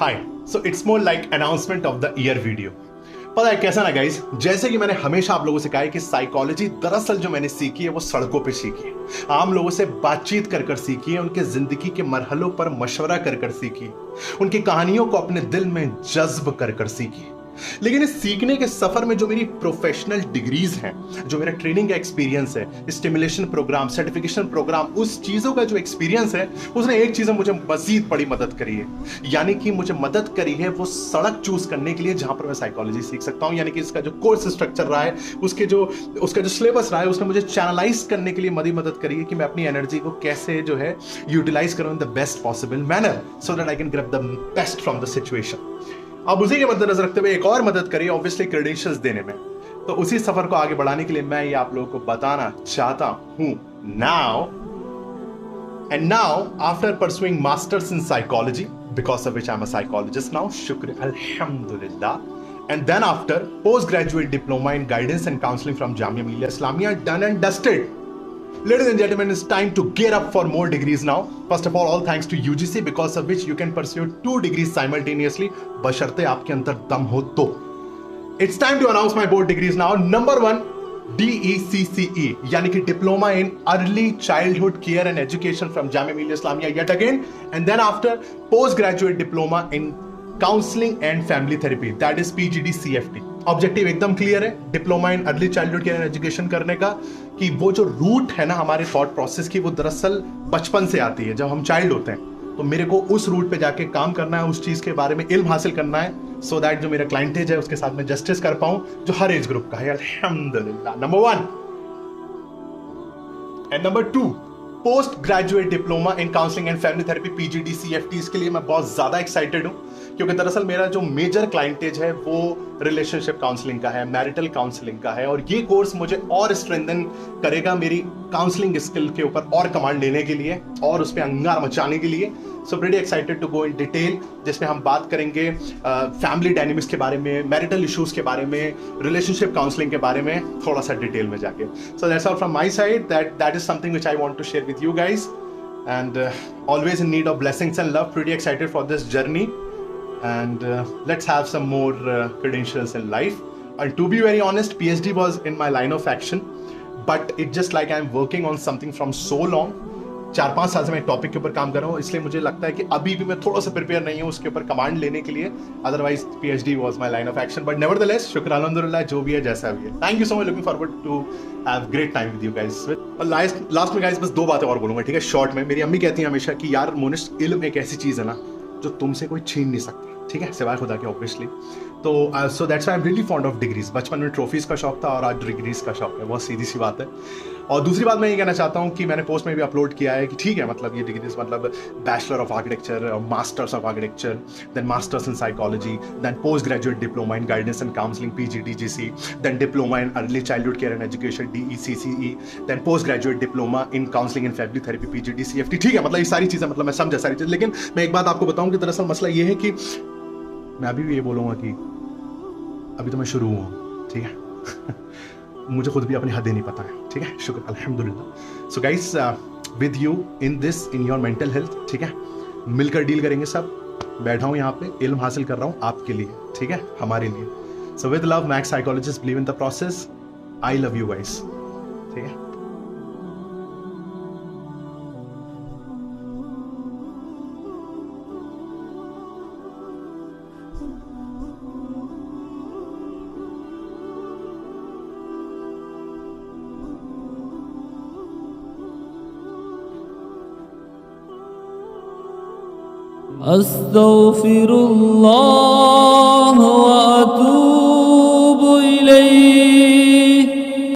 Hi so it's more like announcement of the year video. पता है कैसा ना गाइस, जैसे कि मैंने हमेशा आप लोगों से कहा है कि साइकोलॉजी दरअसल जो मैंने सीखी है वो सड़कों पे सीखी है, आम लोगों से बातचीत कर कर सीखी है, उनके जिंदगी के मरहलों पर मशवरा कर कर सीखी है, उनकी कहानियों को अपने दिल में जज्ब कर कर सीखी है। लेकिन इस सीखने के सफर में जो मेरी प्रोफेशनल डिग्रीज हैं, जो मेरा ट्रेनिंग का एक्सपीरियंस है, स्टिमुलेशन प्रोग्राम, सर्टिफिकेशन प्रोग्राम, उस चीजों का जो एक्सपीरियंस है, उसने एक चीज में मुझे मजीद बड़ी मदद करी है। यानी कि मुझे मदद करी है वो सड़क चूज करने के लिए जहां पर मैं साइकोलॉजी सीख सकता हूं। यानी कि इसका जो कोर्स स्ट्रक्चर रहा है, उसका जो सिलेबस रहा है, उसने मुझे चैनलाइज करने के लिए मदद करी है कि मैं अपनी एनर्जी को कैसे जो है यूटिलाइज करूं in the best possible manner, so that I can grab the best from the situation. अब उसी के मद्देनजर रखते हुए एक और मदद करी ऑब्वियसली क्रेडेंशियल्स देने में। तो उसी सफर को आगे बढ़ाने के लिए मैं ये आप लोगों को बताना चाहता हूं now after pursuing masters in psychology, because of which I'm a psychologist now, shukr alhamdulillah, and then after postgraduate diploma in guidance and counseling from Jamia Millia Islamia, done and dusted. Ladies and gentlemen, it's time to gear up for more degrees now. First of all thanks to UGC, because of which you can pursue 2 degrees simultaneously, बशर्ते आपके अंदर दम हो तो। It's time to announce my board degrees now. Number 1, DECCE, यानी कि Diploma in Early Childhood Care and Education from Jamia Millia Islamia yet again, and then after postgraduate diploma in Counseling and Family Therapy, that is PGD CFT. Objective एकदम clear है, diploma in early childhood care and education करने का, कि वो जो root है ना हमारे थॉट प्रोसेस की, वो दरअसल बचपन से आती है, जब हम चाइल्ड होते हैं। तो मेरे को उस रूट पे जाके काम करना है, उस चीज के बारे में इल्म हासिल करना है, सो दैट जो मेरा क्लाइंटेज है उसके साथ में जस्टिस कर पाऊं, जो हर एज ग्रुप का है अल्हम्दुलिल्लाह। Number 1 and number 2, post graduate diploma in counselling and family therapy PGD CFT। इसके लिए मैं बहुत ज्यादा एक्साइटेड हूं, क्योंकि दरअसल मेरा जो मेजर क्लाइंटेज है वो रिलेशनशिप काउंसलिंग का है, मैरिटल काउंसलिंग का है, और ये कोर्स मुझे और स्ट्रेंथन करेगा मेरी काउंसलिंग स्किल के ऊपर और कमांड लेने के लिए और उस पर अंगार मचाने के लिए। So pretty excited to go in detail, जिसमें हम बात करेंगे फैमिली डायनेमिक्स के बारे में, मैरिटल इश्यूज के बारे में, रिलेशनशिप काउंसलिंग के बारे में थोड़ा सा डिटेल में जाके। So that's all from my side, that is something which I want to share with you guys, and always in need of blessings and love. Pretty excited for this journey, and let's have some more credentials in life. And to be very honest, PhD was in my line of action, but it's just like I'm working on something from so long. 4-5 साल से मैं topic के ऊपर काम कर रहा हूँ, इसलिए मुझे लगता है कि अभी भी मैं थोड़ा सा प्रिपेयर नहीं हूँ उसके ऊपर कमांड लेने के लिए। Otherwise PhD was my line of action, but nevertheless शुक्र अल्हम्दुलिल्लाह, जो भी है जैसा भी है। Thank you so much, looking forward to have great time with you guys. और लास्ट में गाइस बस 2 बातें और बोलूंगा, ठीक है, शॉर्ट में। मेरी अम्मी कहती है हमेशा कि यार मोनिश, इल्म एक ऐसी चीज़ है ना जो तुमसे कोई छीन नहीं सकता, ठीक है, सिवाय खुदा के ऑब्वियसली। तो so that's I am really fond of degrees. बचपन में ट्रॉफीज का शौक था और आज डिग्रीज का शौक है, बहुत सीधी सी बात है। और दूसरी बात मैं ये कहना चाहता हूँ कि मैंने पोस्ट में भी अपलोड किया है कि ठीक है, मतलब ये डिग्रीज मतलब bachelor of architecture, masters of architecture, then masters in psychology, then post graduate diploma in guidance and counselling PGDGC, then diploma in early childhood care and education DECCE, then post graduate diploma in counselling and family therapy PGD CFT। ठीक है, मतलब ये सारी चीज़ें, मतलब मैं समझा सारी चीज़, लेकिन मैं एक बात आपको बताऊँ कि दरअसल मसला ये है कि मैं अभी भी ये बोलूँगा कि अभी तो मैं शुरू हुआ, ठीक है। मुझे खुद भी अपनी हदें नहीं पता है, ठीक है, शुक्र अल्हम्दुलिल्लाह। So guys, with you in this, in your mental health, ठीक है, मिलकर डील करेंगे सब। बैठा हूँ यहाँ पे, इल्म हासिल कर रहा हूँ आपके लिए, ठीक है, हमारे लिए। So with love, max psychologist, believe in the process. I love you guys, ठीक है। अस्तगफिरुल्लाह